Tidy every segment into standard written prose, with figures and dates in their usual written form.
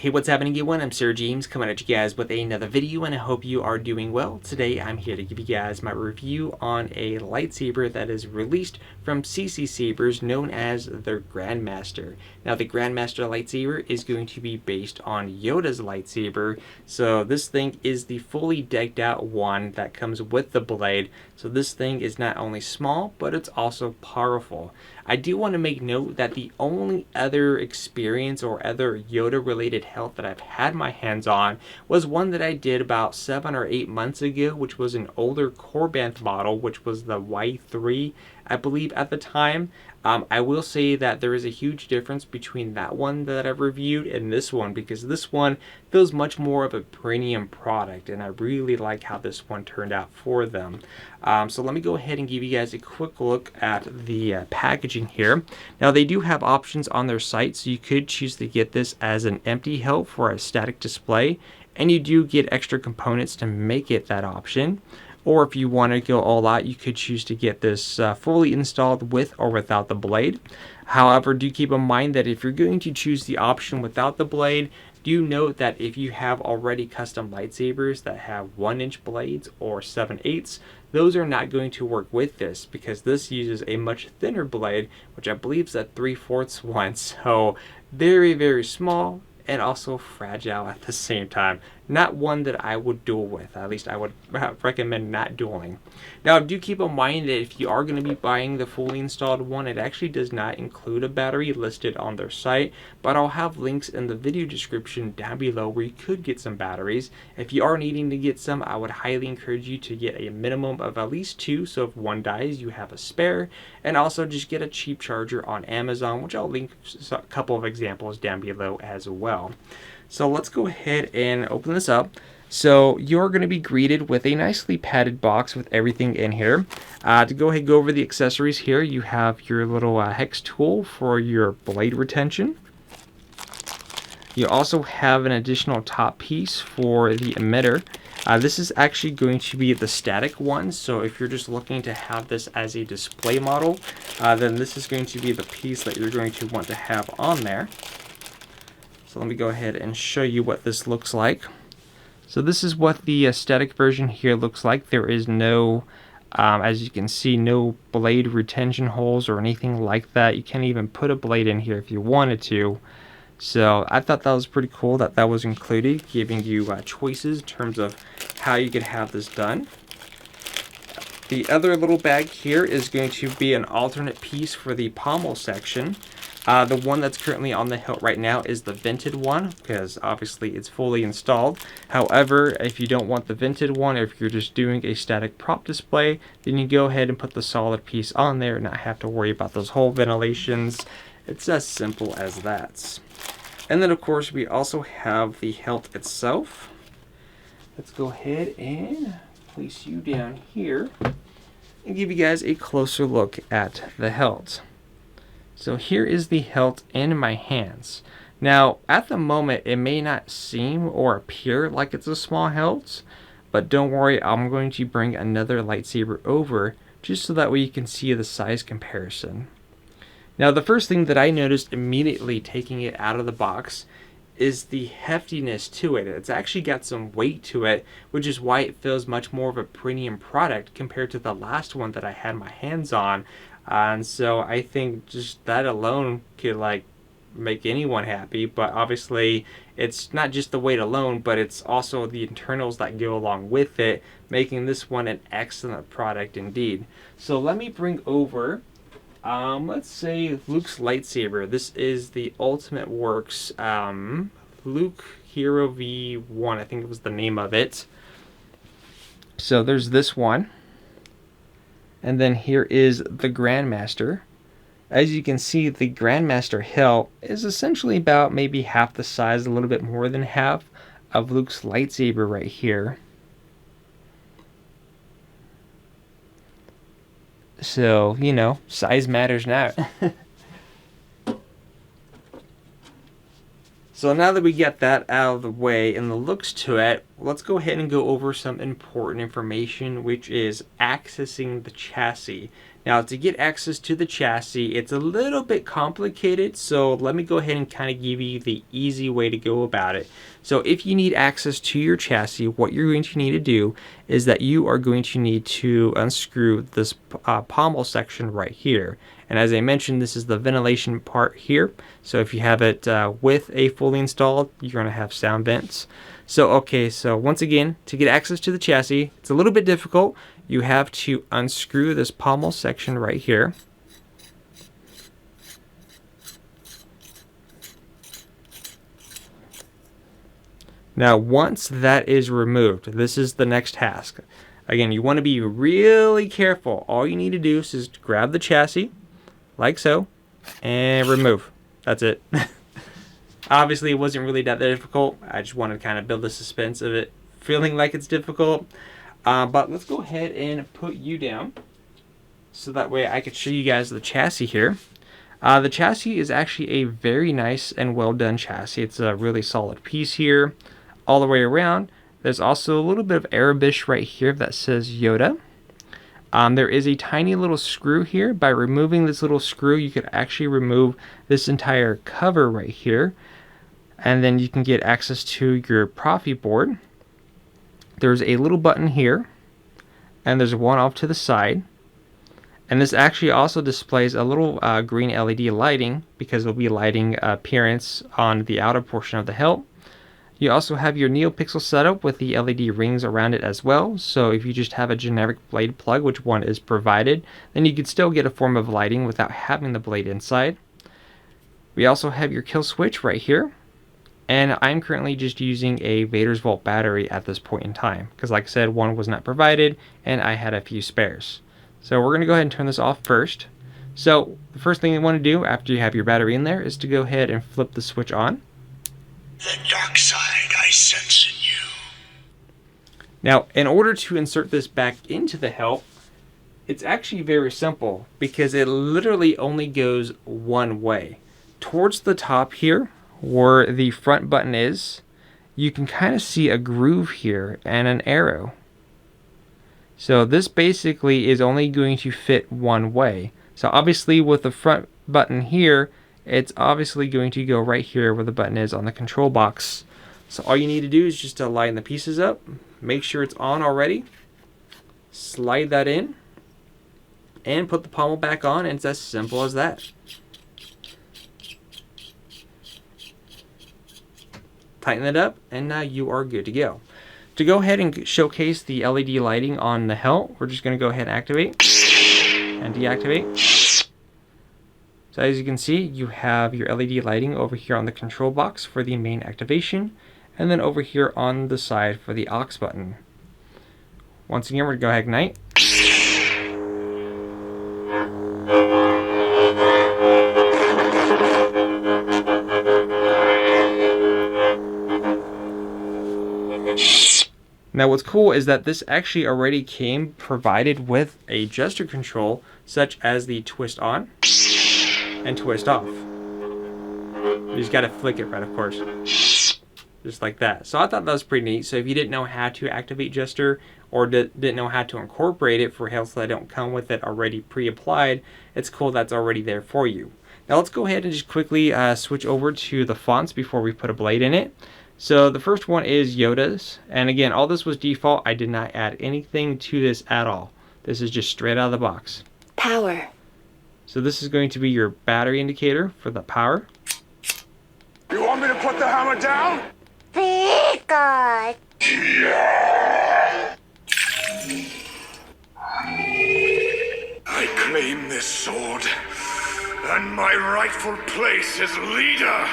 Hey, what's happening everyone? I'm SirJames coming at you guys with another video, and I hope you are doing well. Today I'm here to give you guys my review on a lightsaber that is released from CCSabers known as the Grandmaster. Now the Grandmaster lightsaber is going to be based on Yoda's lightsaber, so this thing is the fully decked out one that comes with the blade. So this thing is not only small, but it's also powerful. I do want to make note that the only other experience or other Yoda related hilt that I've had my hands on was one that I did about 7 or 8 months ago, which was an older Korbanth model, which was the Y3, I believe at the time. I will say that there is a huge difference between that one that I've reviewed and this one, because this one feels much more of a premium product, and I really like how this one turned out for them. So let me go ahead and give you guys a quick look at the packaging here. Now they do have options on their site, so you could choose to get this as an empty hilt for a static display, and you do get extra components to make it that option. Or if you want to go all out, you could choose to get this fully installed with or without the blade. However, do keep in mind that if you're going to choose the option without the blade, do note that if you have already custom lightsabers that have 1-inch blades or 7/8, those are not going to work with this, because this uses a much thinner blade, which I believe is a 3/4 one. So very, very small, and also fragile at the same time. Not one that I would duel with. At least I would recommend not dueling. Now do keep in mind that if you are going to be buying the fully installed one, it actually does not include a battery listed on their site, but I'll have links in the video description down below where you could get some batteries. If you are needing to get some, I would highly encourage you to get a minimum of at least 2, so if one dies you have a spare, and also just get a cheap charger on Amazon, which I'll link a couple of examples down below as well. So let's go ahead and open this up. So you're going to be greeted with a nicely padded box with everything in here. To go ahead and go over the accessories here, you have your little hex tool for your blade retention. You also have an additional top piece for the emitter. This is actually going to be the static one, so if you're just looking to have this as a display model, then this is going to be the piece that you're going to want to have on there. So let me go ahead and show you what this looks like. So this is what the static version here looks like. There is no, as you can see, no blade retention holes or anything like that. You can't even put a blade in here if you wanted to. So I thought that was pretty cool that that was included, giving you choices in terms of how you could have this done. The other little bag here is going to be an alternate piece for the pommel section. The one that's currently on the hilt right now is the vented one, because obviously it's fully installed. However, if you don't want the vented one, if you're just doing a static prop display, then you go ahead and put the solid piece on there and not have to worry about those whole ventilations. It's as simple as that. And then of course we also have the hilt itself. Let's go ahead and place you down here and give you guys a closer look at the hilt. So here is the hilt in my hands. Now at the moment it may not seem or appear like it's a small hilt, but don't worry, I'm going to bring another lightsaber over just so that way you can see the size comparison. Now the first thing that I noticed immediately taking it out of the box is the heftiness to it. It's actually got some weight to it, which is why it feels much more of a premium product compared to the last one that I had my hands on. And so I think just that alone could like make anyone happy, but obviously it's not just the weight alone, but it's also the internals that go along with it, making this one an excellent product indeed. So let me bring over let's say Luke's lightsaber. This is the Ultimate Works Luke Hero V1, I think it was the name of it. So there's this one. And then here is the Grandmaster. As you can see, the Grandmaster hilt is essentially about maybe half the size, a little bit more than half, of Luke's lightsaber right here. So, you know, size matters now. So now that we get that out of the way and the looks to it, let's go ahead and go over some important information, which is accessing the chassis. Now, to get access to the chassis, it's a little bit complicated, so let me go ahead and kind of give you the easy way to go about it. So if you need access to your chassis, what you're going to need to do is that you are going to need to unscrew this pommel section right here. And as I mentioned, this is the ventilation part here. So if you have it with a fully installed, you're going to have sound vents. So okay, so once again, to get access to the chassis, it's a little bit difficult. You have to unscrew this pommel section right here. Now, once that is removed, this is the next task. Again, you want to be really careful. All you need to do is just grab the chassis, like so, and remove. That's it. Obviously, it wasn't really that difficult. I just wanted to kind of build the suspense of it feeling like it's difficult. But let's go ahead and put you down so that way I could show you guys the chassis here. The chassis is actually a very nice and well done chassis. It's a really solid piece here all the way around. There's also a little bit of Arabic right here that says Yoda. There is a tiny little screw here. By removing this little screw, you could actually remove this entire cover right here. And then you can get access to your Profi board. There's a little button here, and there's one off to the side. And this actually also displays a little green LED lighting because it'll be lighting appearance on the outer portion of the hilt. You also have your NeoPixel setup with the LED rings around it as well. So if you just have a generic blade plug, which one is provided, then you could still get a form of lighting without having the blade inside. We also have your kill switch right here. And I'm currently just using a Vader's Vault battery at this point in time, because like I said, one was not provided and I had a few spares. So we're going to go ahead and turn this off first. So the first thing you want to do after you have your battery in there is to go ahead and flip the switch on. The dark side I sense in you. Now, in order to insert this back into the hilt, it's actually very simple because it literally only goes one way. Towards the top here, where the front button is, you can kind of see a groove here and an arrow. So this basically is only going to fit one way. So obviously with the front button here, it's obviously going to go right here where the button is on the control box. So all you need to do is just to line the pieces up, make sure it's on already, slide that in, and put the pommel back on, and it's as simple as that. Tighten it up, and now you are good to go. To go ahead and showcase the LED lighting on the hilt, we're just going to go ahead and activate and deactivate. So as you can see, you have your LED lighting over here on the control box for the main activation, and then over here on the side for the aux button. Once again, we're going to go ahead and ignite. Now what's cool is that this actually already came provided with a gesture control, such as the twist on and twist off. You just gotta flick it right, of course. Just like that. So I thought that was pretty neat. So if you didn't know how to activate gesture or didn't know how to incorporate it for hilts that don't come with it already pre-applied, it's cool that's already there for you. Now let's go ahead and just quickly switch over to the fonts before we put a blade in it. So the first one is Yoda's, and again, all this was default. I did not add anything to this at all. This is just straight out of the box. Power. So this is going to be your battery indicator for the power. You want me to put the hammer down? Very good. I claim this sword and my rightful place as leader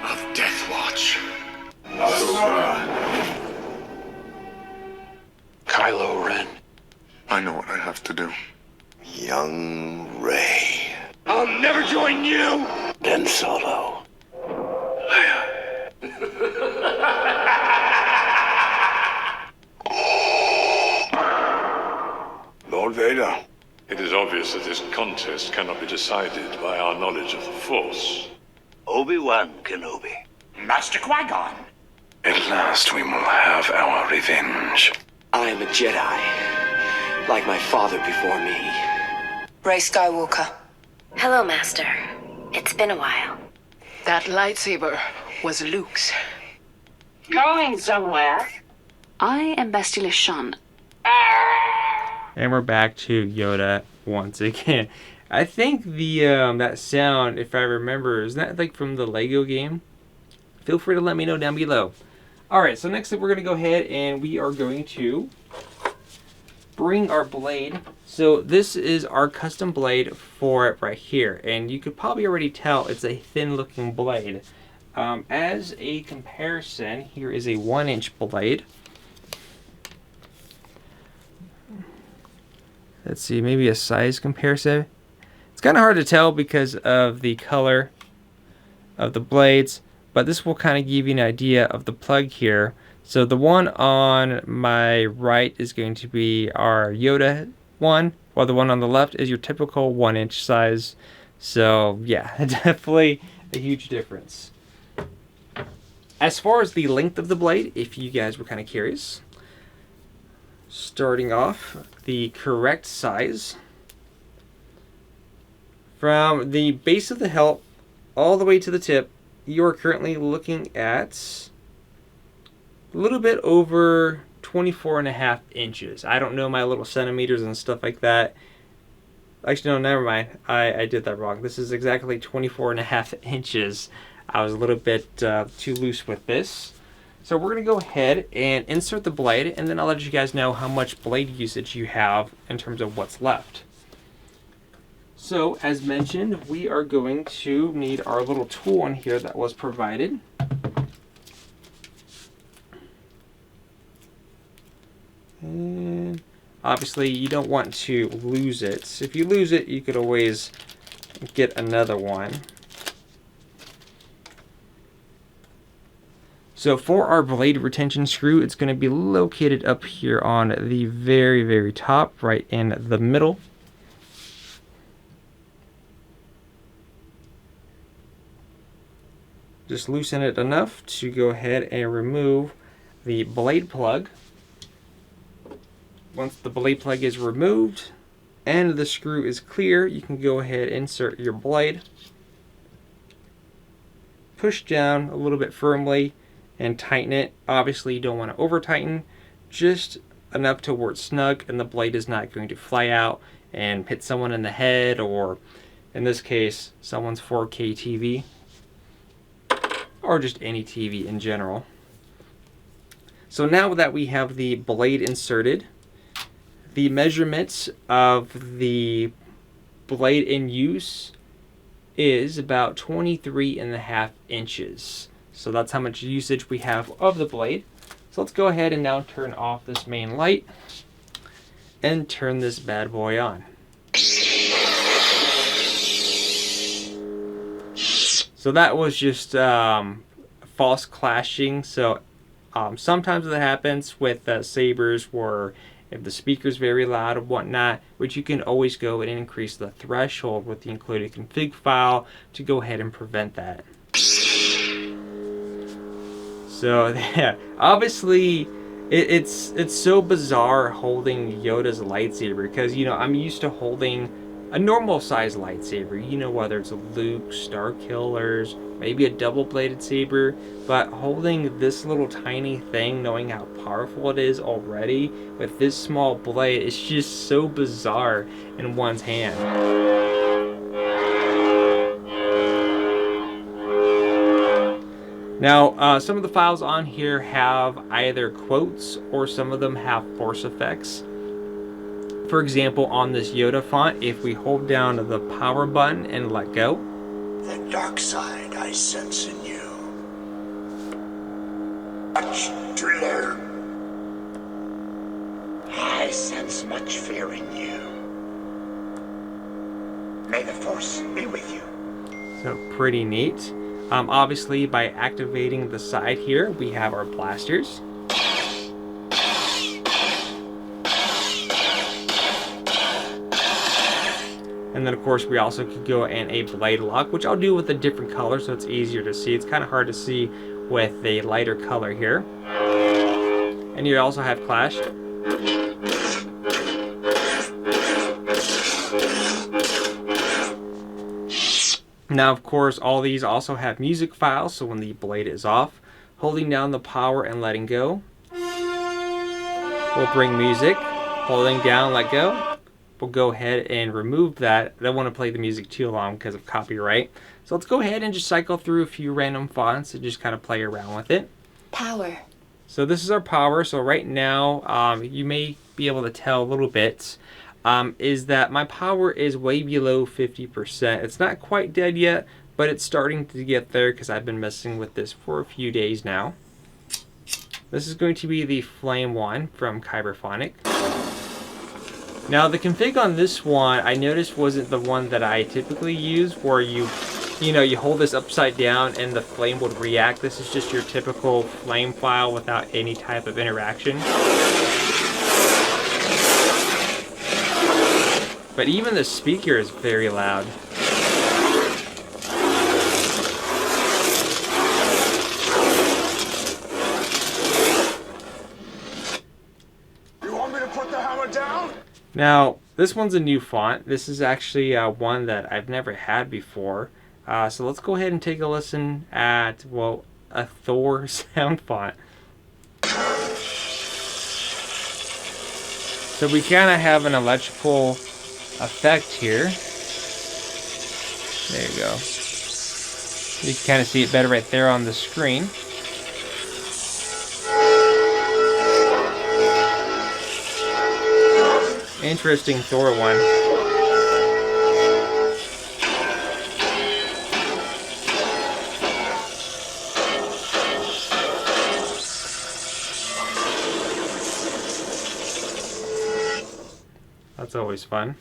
of Deathwatch. Kylo Ren. I know what I have to do. Young Rey. I'll never join you! Ben Solo. Lord Vader. It is obvious that this contest cannot be decided by our knowledge of the Force. Obi-Wan Kenobi. Master Qui-Gon. At last we will have our revenge. I am a Jedi, like my father before me. Rey Skywalker. Hello, Master. It's been a while. That lightsaber was Luke's. Going somewhere? I am Bastila Shan. And we're back to Yoda once again. I think the that sound, if I remember, is that like from the Lego game? Feel free to let me know down below. Alright, so next up we're going to go ahead and we are going to bring our blade. So this is our custom blade for it right here. And you could probably already tell it's a thin looking blade. As a comparison, here is a 1-inch blade. Let's see, maybe a size comparison. It's kind of hard to tell because of the color of the blades, but this will kind of give you an idea of the plug here. So the one on my right is going to be our Yoda one, while the one on the left is your typical 1-inch size. So yeah, definitely a huge difference. As far as the length of the blade, if you guys were kind of curious, starting off, the correct size from the base of the hilt all the way to the tip, you are currently looking at a little bit over 24.5 inches. I don't know my little centimeters and stuff like that. Actually, no, never mind. I did that wrong. This is exactly 24.5 inches. I was a little bit too loose with this. So we're going to go ahead and insert the blade, and then I'll let you guys know how much blade usage you have in terms of what's left. So, as mentioned, we are going to need our little tool in here that was provided. And obviously, you don't want to lose it. If you lose it, you could always get another one. So for our blade retention screw, it's going to be located up here on the very, very top, right in the middle. Just loosen it enough to go ahead and remove the blade plug. Once the blade plug is removed and the screw is clear, you can go ahead and insert your blade. Push down a little bit firmly and tighten it. Obviously you don't want to over tighten, just enough to where it's snug and the blade is not going to fly out and hit someone in the head, or in this case someone's 4K TV, or just any TV in general. So now that we have the blade inserted, the measurements of the blade in use is about 23.5 inches. So that's how much usage we have of the blade. So let's go ahead and now turn off this main light and turn this bad boy on. So that was just false clashing. So sometimes that happens with sabers where if the speaker's very loud or whatnot, which you can always go and increase the threshold with the included config file to go ahead and prevent that. So yeah, obviously it's so bizarre holding Yoda's lightsaber, because you know I'm used to holding a normal size lightsaber, you know, whether it's a Luke, Starkiller's, maybe a double-bladed saber, but holding this little tiny thing, knowing how powerful it is already with this small blade, it's just so bizarre in one's hand. Now, some of the files on here have either quotes or some of them have force effects. For example, on this Yoda font, if we hold down the power button and let go, The dark side I sense in you. Much to learn. I sense much fear in you. May the Force be with you. so pretty neat. Obviously, by activating the side here, we have our blasters. And then of course we also could go and a blade lock, which I'll do with a different color so it's easier to see. It's kind of hard to see with a lighter color here. And you also have clashed. Now, of course, all these also have music files, so when the blade is off, holding down the power and letting go will bring music. Holding down, let go, we'll go ahead and remove that. I don't want to play the music too long because of copyright. So let's go ahead and just cycle through a few random fonts and just kind of play around with it. Power. So this is our power. So right now, you may be able to tell a little bit, is that my power is way below 50%. It's not quite dead yet, but it's starting to get there because I've been messing with this for a few days now. This is going to be the Flame one from Kyberphonic. Now the config on this one I noticed wasn't the one that I typically use, where you hold this upside down and the flame would react. This is just your typical flame file without any type of interaction. But even the speaker is very loud. You want me to put the hammer down? Now, this one's a new font. This is actually one that I've never had before. So let's go ahead and take a listen at, well, a Thor sound font. So we kind of have an electrical effect here. There you go. You can kind of see it better right there on the screen. Interesting Thor one. That's always fun.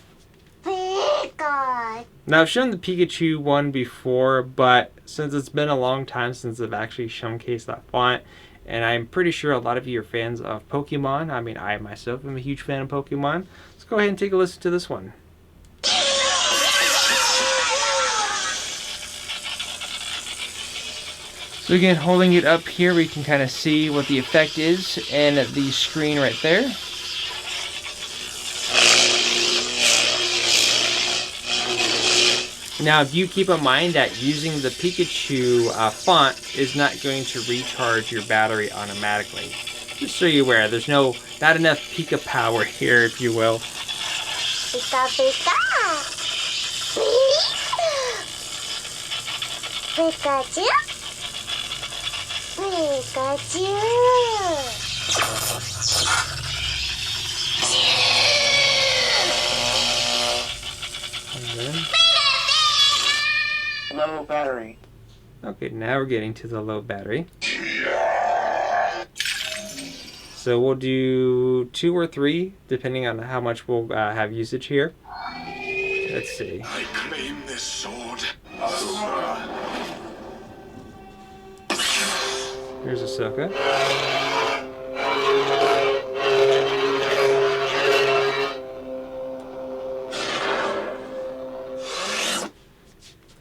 Now I've shown the Pikachu one before, but since it's been a long time since I've actually showcased that font, and I'm pretty sure a lot of you are fans of Pokemon. I mean, I myself am a huge fan of Pokemon. Let's go ahead and take a listen to this one. So again, holding it up here, we can kind of see what the effect is and the screen right there. Now, do keep in mind that using the Pikachu font is not going to recharge your battery automatically. Just so you're aware, there's not enough Pika power here, if you will. Pika Pika! Pikachu! Pikachu! Low battery. Okay, now we're getting to the low battery. So we'll do 2 or 3, depending on how much we'll have usage here. Let's see. I claim this sword. Here's Ahsoka.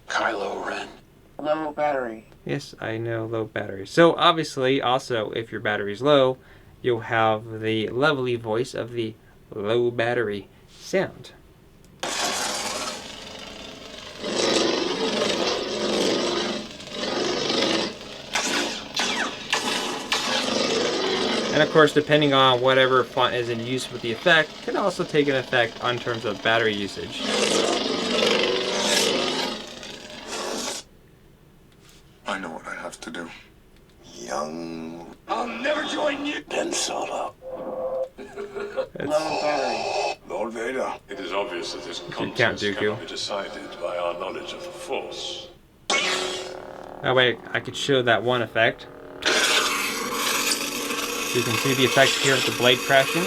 Kylo Ren. Low battery. Yes, I know, low battery. So obviously, also, if your battery's low, you'll have the lovely voice of the low battery sound. And of course, depending on whatever font is in use with the effect, can also take an effect on terms of battery usage. I know what I have to do. Young I'll never join you. Ben Solo. Low battery. Lord Vader. It is obvious that this Count contest Dooku. cannot be decided by our knowledge of the Force. That way I could show that one effect. So you can see the effect here of the blade crashing.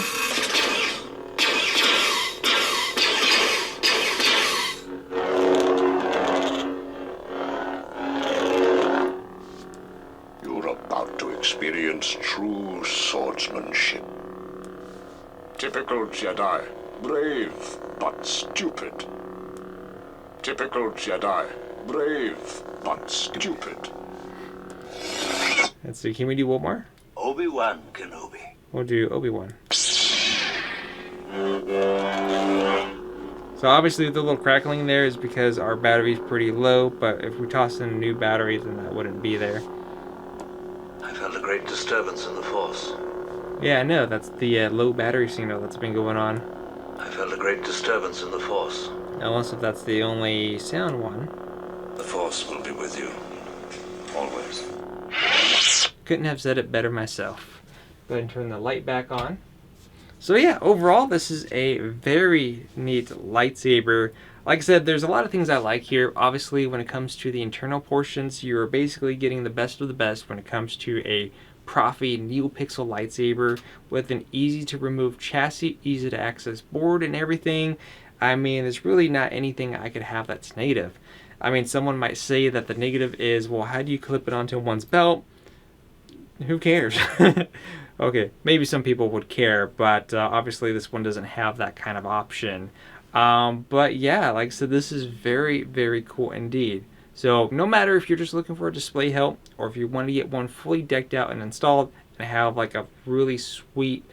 You're about to experience true swordsmanship. Typical Jedi. Brave, but stupid. Typical Jedi. Brave, but stupid. Let's see, can we do one more? Obi-Wan Kenobi. We'll do Obi-Wan. So obviously the little crackling there is because our battery's pretty low, but if we toss in a new battery, then that wouldn't be there. I felt a great disturbance in the Force. Yeah, I know, that's the low battery signal that's been going on. I felt a great disturbance in the Force. Unless if that's the only sound one. The Force will be with you. Always. Couldn't have said it better myself. Go ahead and turn the light back on. So yeah, overall, this is a very neat lightsaber. Like I said, there's a lot of things I like here. Obviously, when it comes to the internal portions, you're basically getting the best of the best when it comes to a Profi NeoPixel lightsaber with an easy to remove chassis, easy to access board and everything. I mean, there's really not anything I could have that's negative. I mean, someone might say that the negative is, well, how do you clip it onto one's belt? Who cares? Okay, maybe some people would care, but obviously this one doesn't have that kind of option. But yeah, like I said, this is very, very cool indeed. So no matter if you're just looking for a display help, or if you want to get one fully decked out and installed and have like a really sweet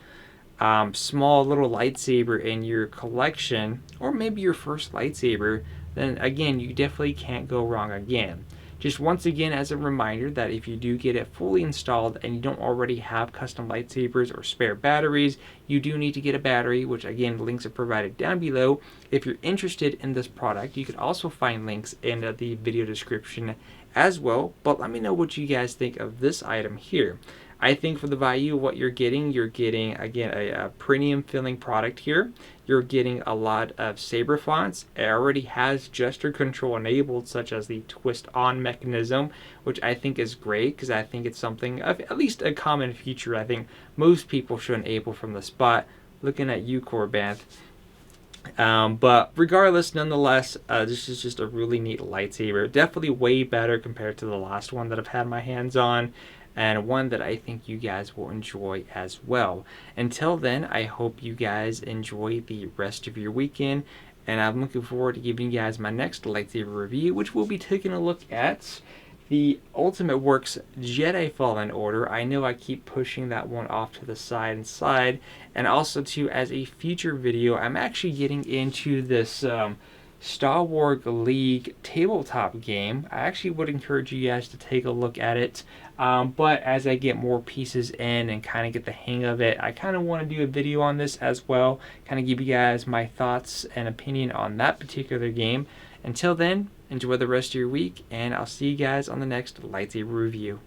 small little lightsaber in your collection, or maybe your first lightsaber, then again, you definitely can't go wrong again. Just once again as a reminder that if you do get it fully installed and you don't already have custom lightsabers or spare batteries, you do need to get a battery, which again, links are provided down below. If you're interested in this product, you can also find links in the video description as well. But let me know what you guys think of this item here. I think for the value of what you're getting again a premium feeling product here. You're getting a lot of saber fonts. It already has gesture control enabled, such as the twist on mechanism, which I think is great because I think it's something of at least a common feature I think most people should enable from the spot. Looking at you, Corbanth. But regardless, nonetheless, this is just a really neat lightsaber. Definitely way better compared to the last one that I've had my hands on, and one that I think you guys will enjoy as well. Until then, I hope you guys enjoy the rest of your weekend, and I'm looking forward to giving you guys my next lightsaber review, which will be taking a look at the Ultimate Works Jedi Fallen Order. I know I keep pushing that one off to the side, and also too, as a future video, I'm actually getting into this Star Wars League tabletop game. I actually would encourage you guys to take a look at it, but as I get more pieces in and kind of get the hang of it, I kind of want to do a video on this as well, kind of give you guys my thoughts and opinion on that particular game. Until then, enjoy the rest of your week, and I'll see you guys on the next lightsaber review.